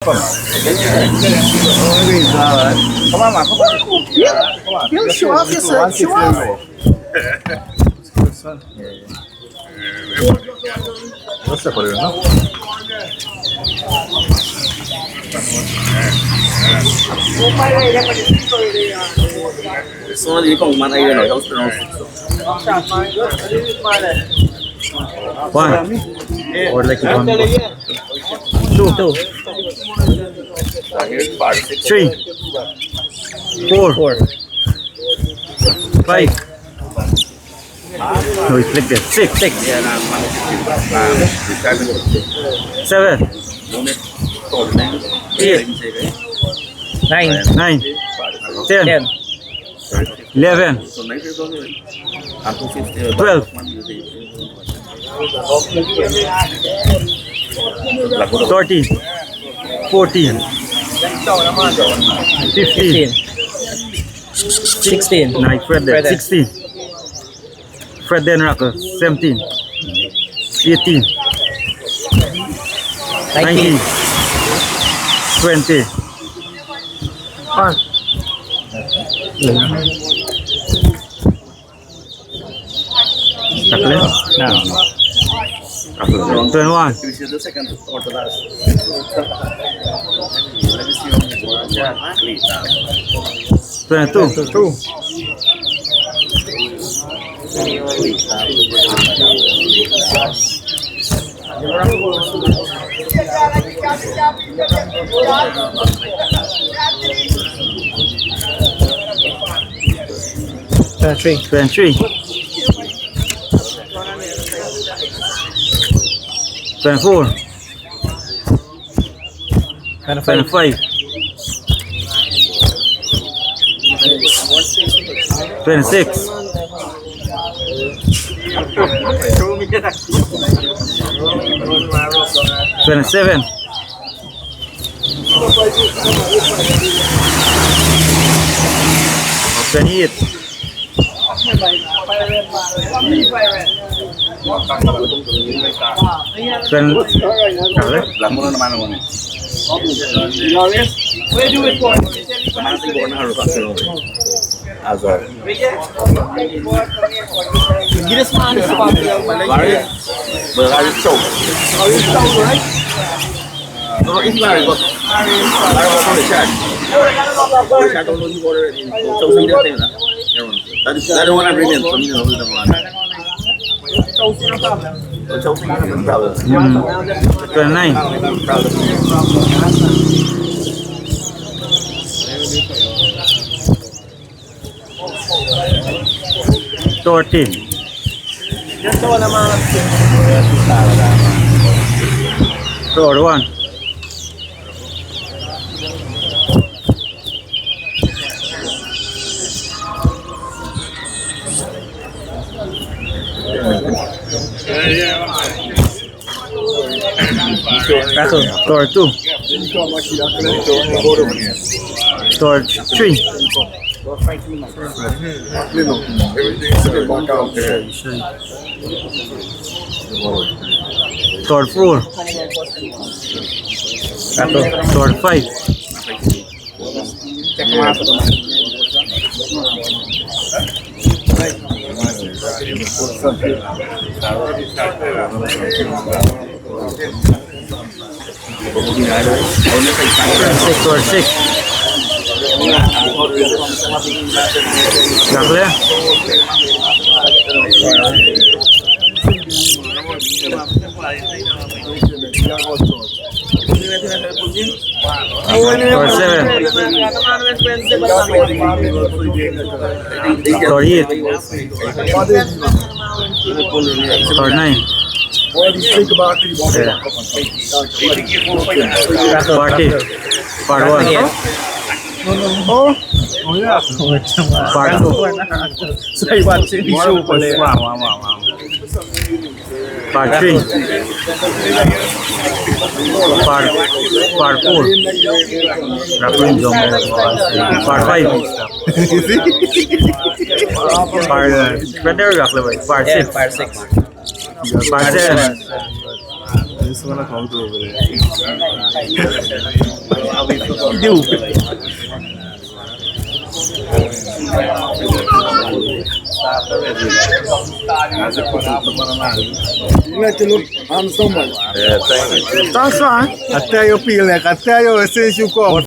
Come on, man. Come on. You show off yourself. Show off. What's that for you, no? Sono di comanda io non so. One. Or like one. Two. 3, 4, 5. No, it's like that. 6, 7, 8, 9, 10, 11, 12, 13, 14, 15, 16. Nice, Fred there. 16, Fred then Rocker. 17, 18, 19, 20. No. 21. 22. 23. 24. 25. 26. 27. 28. La muna naman ako ni. Where do it for? Naman siguro na harap ako. Azar. Ginas man sa pamilya. Larry. Larry show. No, it's Larry, but Larry was on the chat. The chat don't know you order it in choosing that thing, na. That's the one I'm bringing from you know the one. Choosing the problem. 29. Problem. 14. Or 1. 2. 3. 4. 5. 6. Clear? Or 7. Or 8. Or 9. Yeah. Party. Part 1. Part 2. Part 3. Part 4. Part 5. Part 6. Part 7. This one I come to over there. You. You like to look handsome, man. Yeah, thank you. Thanks, man. I tell you, feel like I tell you since you come.